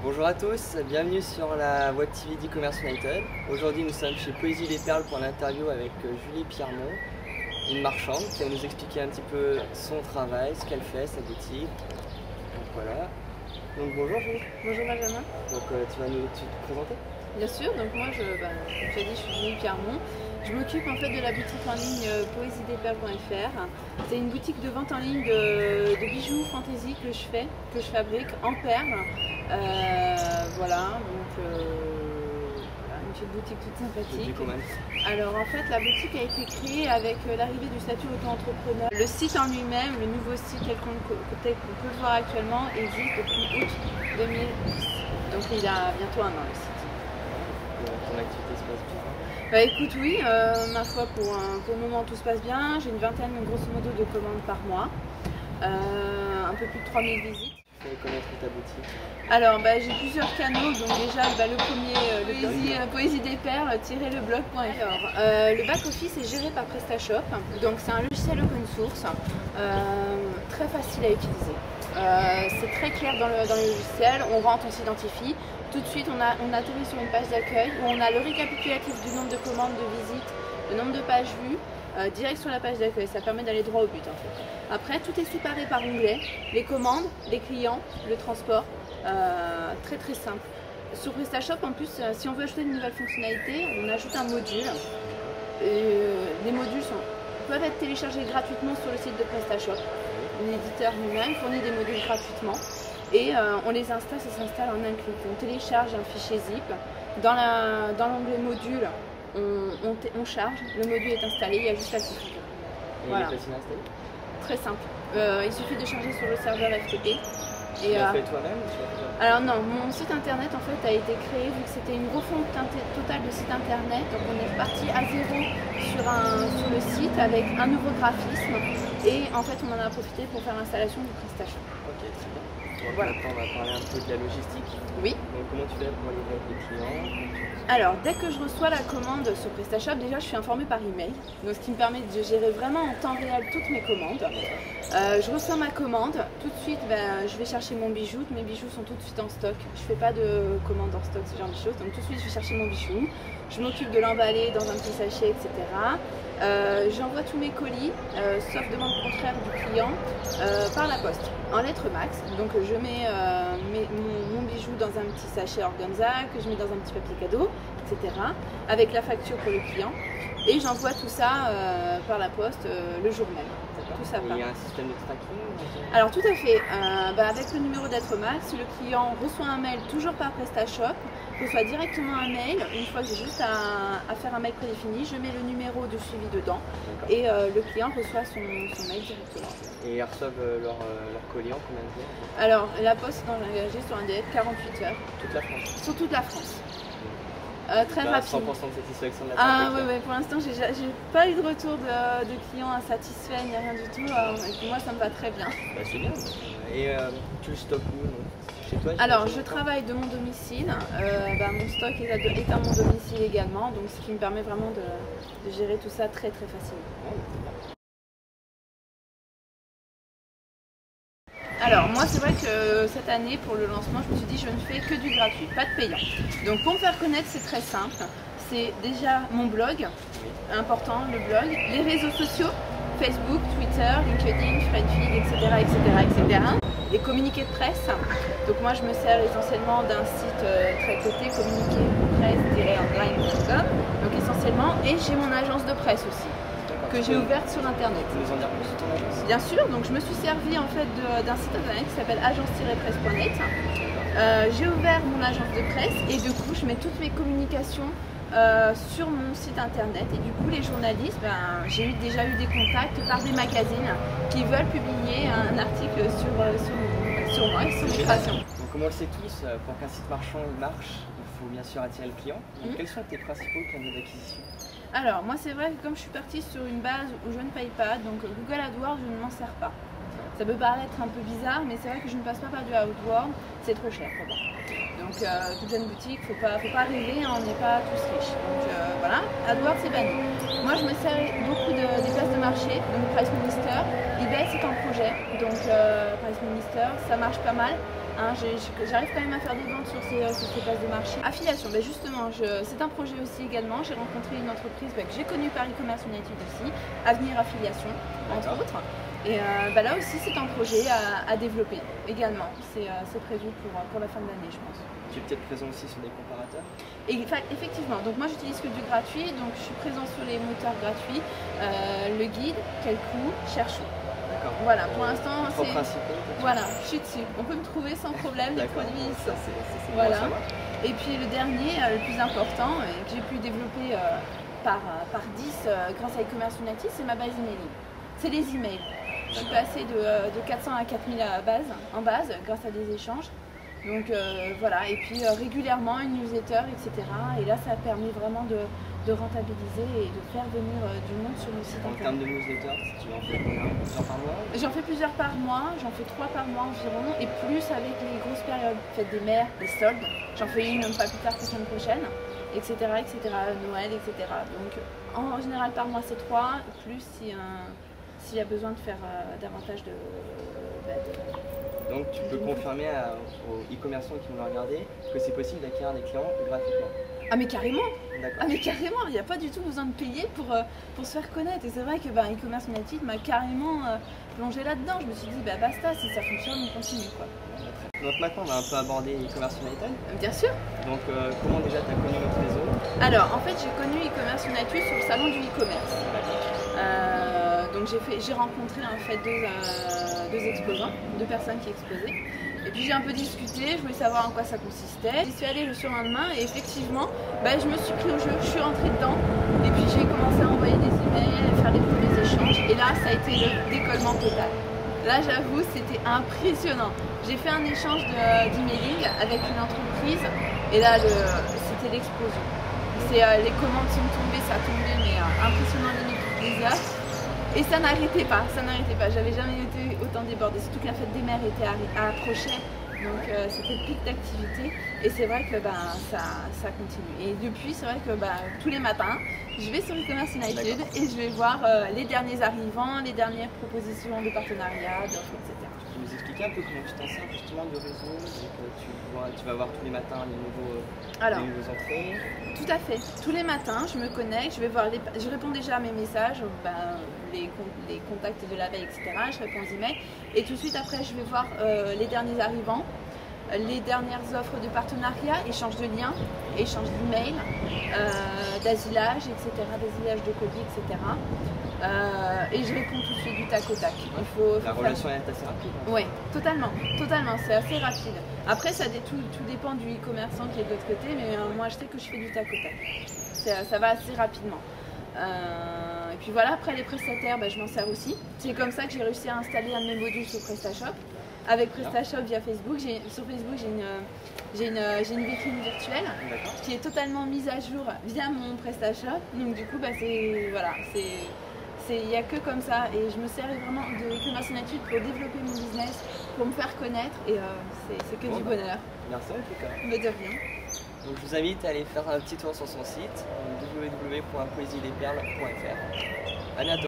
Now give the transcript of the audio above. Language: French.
Bonjour à tous, bienvenue sur la web TV d'e-commerce United. Aujourd'hui nous sommes chez Poésie des Perles pour l'interview avec Julie Pierremont, une marchande qui va nous expliquer un petit peu son travail, ce qu'elle fait, sa boutique. Donc voilà. Donc bonjour Julie. Bonjour Benjamin. Donc tu vas te présenter? Bien sûr, donc moi comme tu as dit, je suis Julie Pierremont. Je m'occupe en fait de la boutique en ligne poésiedeperles.fr. C'est une boutique de vente en ligne de bijoux fantaisie que je fabrique en perles. Voilà, donc une petite boutique toute sympathique. Alors en fait la boutique a été créée avec l'arrivée du statut auto-entrepreneur. Le site en lui-même, le nouveau site tel qu'on peut le voir actuellement, existe depuis août 2010. Donc il a bientôt un an le site. Ton activité se passe bien? Bah écoute oui, ma foi pour le moment tout se passe bien. J'ai une vingtaine grosso modo de commandes par mois, un peu plus de 3000 visites. Connaître ta boutique? Alors j'ai plusieurs canaux, donc déjà le premier, Poésie des Perles-le-blog.fr. Alors le back-office est géré par PrestaShop, donc c'est un logiciel open source, très facile à utiliser. C'est très clair dans le logiciel, on rentre, on s'identifie. Tout de suite on atterrit sur une page d'accueil où on a le récapitulatif du nombre de commandes, de visites, le nombre de pages vues, direct sur la page d'accueil. Ça permet d'aller droit au but en fait. Après tout est séparé par onglet, les commandes, les clients, le transport, très très simple. Sur PrestaShop en plus, si on veut ajouter une nouvelle fonctionnalité, on ajoute un module. Les modules peuvent être téléchargés gratuitement sur le site de PrestaShop. L'éditeur lui-même fournit des modules gratuitement et on les installe, ça s'installe en un clic. On télécharge un fichier zip, dans l'onglet module, on charge, le module est installé, il y a juste à cliquer. Voilà. Il est facile à installer? Très simple, il suffit de charger sur le serveur FTP. Tu l'as fait toi-même? Alors non, mon site internet en fait a été créé vu que c'était une refonte totale de site internet, donc on est reparti à zéro sur le site avec un nouveau graphisme et en fait on en a profité pour faire l'installation du PrestaShop. Ok, très bien. Donc, voilà. Maintenant on va parler un peu de la logistique. Oui. Donc comment tu fais pour livrer avec les clients? Alors dès que je reçois la commande sur PrestaShop, déjà je suis informée par email, donc ce qui me permet de gérer vraiment en temps réel toutes mes commandes. Je reçois ma commande, tout de suite je vais chercher mon bijou, mes bijoux sont tout de suite en stock, je fais pas de commande en stock, ce genre de choses, donc tout de suite je vais chercher mon bijou, je m'occupe de l'emballer dans un petit sachet, etc. J'envoie tous mes colis, sauf demande contraire du client, par la poste, en lettres max, donc je mets mon bijou dans un petit sachet organza, que je mets dans un petit papier cadeau, etc. avec la facture pour le client, et j'envoie tout ça par la poste le jour même. Tout ça part. Il y a un système de tracking? Alors tout à fait, avec le numéro d'être max, le client reçoit un mail toujours par PrestaShop, reçoit directement un mail, une fois que j'ai juste à faire un mail prédéfini, je mets le numéro de suivi dedans et le client reçoit son mail directement. Et ils reçoivent leur colis en combien de jours? Alors la poste est engagée sur un délai de 48 heures. Toute la France? Sur toute la France. Très rapide. 100% de satisfaction de la part. Ah oui, pour l'instant j'ai pas eu de retour de clients insatisfaits ni rien du tout. Et pour moi ça me va très bien. Bah, c'est bien. Et tu le stockes où? Chez toi? Alors je travaille de mon domicile. Mon stock est à mon domicile également, donc ce qui me permet vraiment de gérer tout ça très très facilement. Alors moi c'est vrai que cette année pour le lancement je me suis dit je ne fais que du gratuit, pas de payant. Donc pour me faire connaître c'est très simple, c'est déjà mon blog, important le blog, les réseaux sociaux, Facebook, Twitter, LinkedIn, Friendfeed, etc. Les communiqués de presse, donc moi je me sers essentiellement d'un site très coté, communiqué-presse-online.com, donc essentiellement, et j'ai mon agence de presse aussi que j'ai ouverte sur internet. Tu peux nous en dire plus sur ton agence? Bien sûr, donc je me suis servi en fait d'un site internet qui s'appelle agence-presse.net. J'ai ouvert mon agence de presse et du coup je mets toutes mes communications sur mon site internet et du coup les journalistes, j'ai déjà eu des contacts par des magazines qui veulent publier un article sur moi et sur mes créations. Donc comme on le sait tous, pour qu'un site marchand marche, il faut bien sûr attirer le client. Donc, quels sont tes principaux canaux d'acquisition? Alors moi c'est vrai que comme je suis partie sur une base où je ne paye pas, donc Google AdWords je ne m'en sers pas. Ça peut paraître un peu bizarre, mais c'est vrai que je ne passe pas par du AdWords, c'est trop cher pour moi. Donc toute jeune boutique, faut pas rêver, on n'est pas tous riches. Donc voilà, AdWords c'est banni. Moi je me sers beaucoup des places de marché, donc Price Minister. eBay c'est un projet, donc Price Minister, ça marche pas mal. Hein, j'arrive quand même à faire des ventes sur ces places de marché. Affiliation, ben justement, c'est un projet aussi également. J'ai rencontré une entreprise que j'ai connue par e-commerce United aussi, Avenir Affiliation, entre autres. Et là aussi, c'est un projet à développer également. C'est prévu pour la fin de l'année, je pense. Tu es peut-être présent aussi sur des comparateurs? Et, effectivement, donc moi j'utilise que du gratuit, donc je suis présent sur les moteurs gratuits, le guide, quel coût, cherche où. Voilà, pour l'instant, c'est. Voilà, je suis dessus. On peut me trouver sans problème des produits. Voilà. Et puis le dernier, le plus important, que j'ai pu développer par 10 grâce à e-commerce United, c'est ma base emailing. C'est les emails. Je suis passée de 400 à 4000 en base grâce à des échanges. Donc voilà, et puis régulièrement une newsletter, etc. Et là, ça a permis vraiment de rentabiliser et de faire venir du monde sur le site internet. En termes de newsletter, tu en fais combien? Plusieurs par mois? J'en fais plusieurs par mois, j'en fais 3 par mois environ, et plus avec les grosses périodes, fête des mères, les soldes. J'en fais une pas plus tard que la semaine prochaine, etc., Noël, etc. Donc en général par mois c'est 3, plus s'il y a besoin de faire davantage de... Donc tu peux confirmer aux e-commerçants qui vont le regarder que c'est possible d'acquérir des clients gratuitement? Ah mais carrément! D'accord. Ah mais carrément, il n'y a pas du tout besoin de payer pour se faire connaître. Et c'est vrai que e-commerce United m'a carrément plongé là-dedans. Je me suis dit basta, si ça fonctionne, on continue quoi. Donc maintenant on va un peu aborder e-commerce United. Bien sûr. Donc comment déjà tu as connu notre réseau? Alors en fait j'ai connu e-commerce United sur le salon du e-commerce. Donc j'ai rencontré en fait deux exposants, 2 personnes qui exposaient. Et puis j'ai un peu discuté, je voulais savoir en quoi ça consistait. J'y suis allée le surlendemain et effectivement, je me suis pris au jeu, je suis rentrée dedans. Et puis j'ai commencé à envoyer des emails, à faire les premiers échanges. Et là, ça a été le décollement total. Là, j'avoue, c'était impressionnant. J'ai fait un échange d'emailing avec une entreprise et là, c'était l'explosion. Les commandes sont tombées, ça a tombé, mais impressionnant limite toutes les heures. Et ça n'arrêtait pas, j'avais jamais été autant débordée, surtout que la fête des mères approchait, donc c'était le pic d'activité et c'est vrai que ça continue. Et depuis, c'est vrai que tous les matins, je vais sur e-commerce United et je vais voir les derniers arrivants, les dernières propositions de partenariat, d'offres, etc. Tu peux nous expliquer un peu comment tu t'en sers justement du réseau, tu vas voir tous les matins les nouveaux entrées? Tout à fait, tous les matins je me connecte, je réponds déjà à mes messages, les contacts de la veille, etc. Je réponds aux emails et tout de suite après je vais voir les derniers arrivants, les dernières offres de partenariat, échange de liens, échange d'emails, d'asilage, etc., d'asilage de colis, etc. Et je réponds tout de suite du tac au tac. La relation est assez rapide. Oui, totalement, c'est assez rapide. Après, tout dépend du e-commerçant qui est de l'autre côté, mais moi je sais que je fais du tac au tac. Ça va assez rapidement. Et puis voilà, après les prestataires, je m'en sers aussi. C'est comme ça que j'ai réussi à installer un de mes modules sur PrestaShop. Avec PrestaShop via Facebook, sur Facebook j'ai une vitrine virtuelle qui est totalement mise à jour via mon PrestaShop. Donc du coup, il n'y a que comme ça et je me sers vraiment de e-commerce United pour développer mon business, pour me faire connaître et c'est que du bonheur. Merci en tout cas. Mais de rien. Donc je vous invite à aller faire un petit tour sur son site www.poesieslesperles.fr. À bientôt.